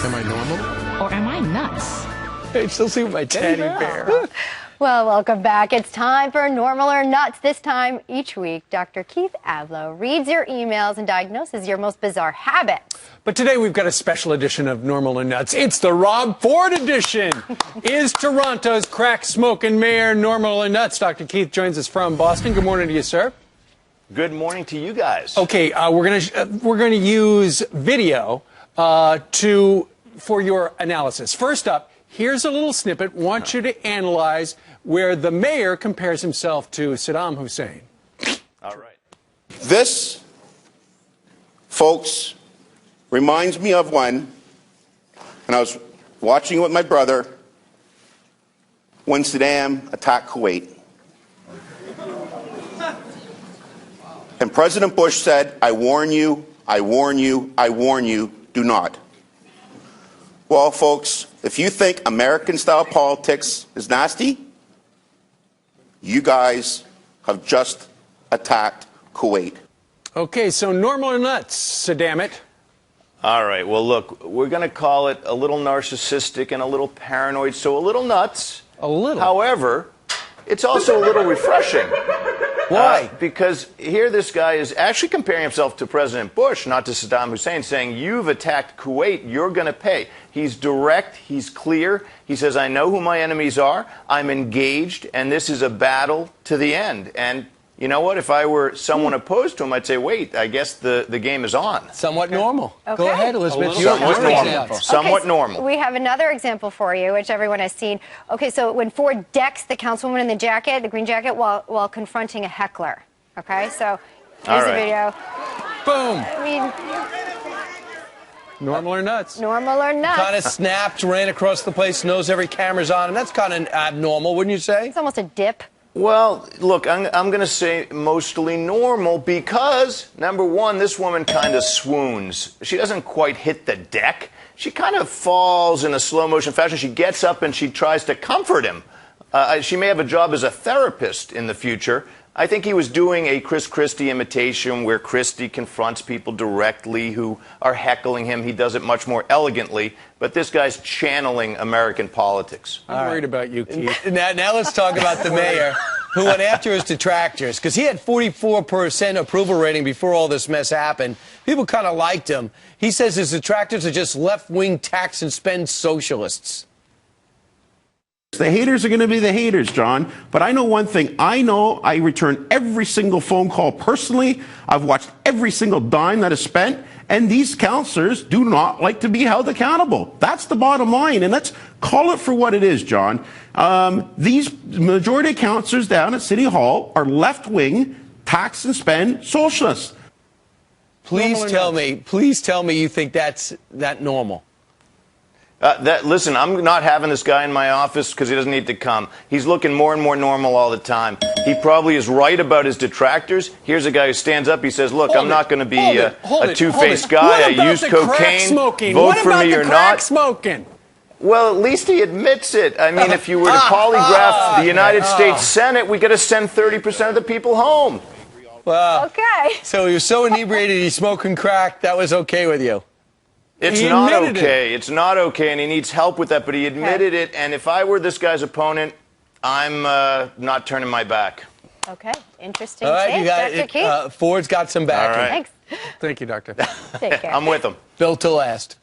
Am I normal? Or am I nuts? I still see my teddy bear. Well, welcome back. It's time for Normal or Nuts. This time each week, Dr. Keith Ablow reads your emails and diagnoses your most bizarre habits. But today we've got a special edition of Normal or Nuts. It's the Rob Ford edition. Is Toronto's crack-smoking mayor normal or nuts? Dr. Keith joins us from Boston. Good morning to you, sir. Good morning to you guys. Okay, we're gonna use video for your analysis. First up, here's a little snippet. Want you to analyze where the mayor compares himself to Saddam Hussein. All right. This, folks, reminds me of when I was watching it with my brother when Saddam attacked Kuwait. And President Bush said, I warn you, I warn you, I warn you, do not. Well, folks, if you think American-style politics is nasty, you guys have just attacked Kuwait. Okay, so normal or nuts, Saddam. All right. Well, look, we're going to call it a little narcissistic and a little paranoid, so a little nuts. A little. However, it's also a little refreshing. Why? Because here this guy is actually comparing himself to President Bush, not to Saddam Hussein, saying, you've attacked Kuwait, you're going to pay. He's direct, he's clear. He says, I know who my enemies are, I'm engaged, and this is a battle to the end. And you know what? If I were someone opposed to him, I'd say, wait, I guess the game is on. Somewhat normal. Okay. Go ahead, Elizabeth. Somewhat normal. Example. Somewhat normal. We have another example for you, which everyone has seen. Okay, so when Ford decks the councilwoman in the jacket, the green jacket, while confronting a heckler. Okay, so here's the video. Boom. I mean, Normal or nuts? normal or nuts. Kind of snapped, ran across the place, knows every camera's on him. That's kind of abnormal, wouldn't you say? It's almost a dip. Well, look, I'm going to say mostly normal because, number one, this woman kind of swoons. She doesn't quite hit the deck. She kind of falls in a slow-motion fashion. She gets up and she tries to comfort him. She may have a job as a therapist in the future. I think he was doing a Chris Christie imitation where Christie confronts people directly who are heckling him. He does it much more elegantly, but this guy's channeling American politics. I'm worried about you, Keith. Now let's talk about the mayor who went after his detractors because he had 44% approval rating before all this mess happened. People kind of liked him. He says his detractors are just left-wing tax and spend socialists. The haters are going to be the haters, John. But I know one thing. I know I return every single phone call personally. I've watched every single dime that is spent. And these councillors do not like to be held accountable. That's the bottom line. And let's call it for what it is, John. These majority councillors down at City Hall are left-wing, tax and spend socialists. Please tell me you think that's normal. Listen, I'm not having this guy in my office because he doesn't need to come. He's looking more and more normal all the time. He probably is right about his detractors. Here's a guy who stands up. He says, look, I'm not going to be a two-faced guy. I use cocaine. Vote for me or not. Smoking? Well, at least he admits it. I mean, if you were to polygraph the United States Senate, we got to send 30% of the people home. Wow. Okay. So he was so inebriated he's smoking crack, that was okay with you? It's not okay. It's not okay, and he needs help with that, but he admitted it, and if I were this guy's opponent, I'm not turning my back. Okay, interesting. All right, you got Dr. Keith? Ford's got some backing. All right. Thanks. Thank you, Doctor. Take care. I'm with him. Built to last.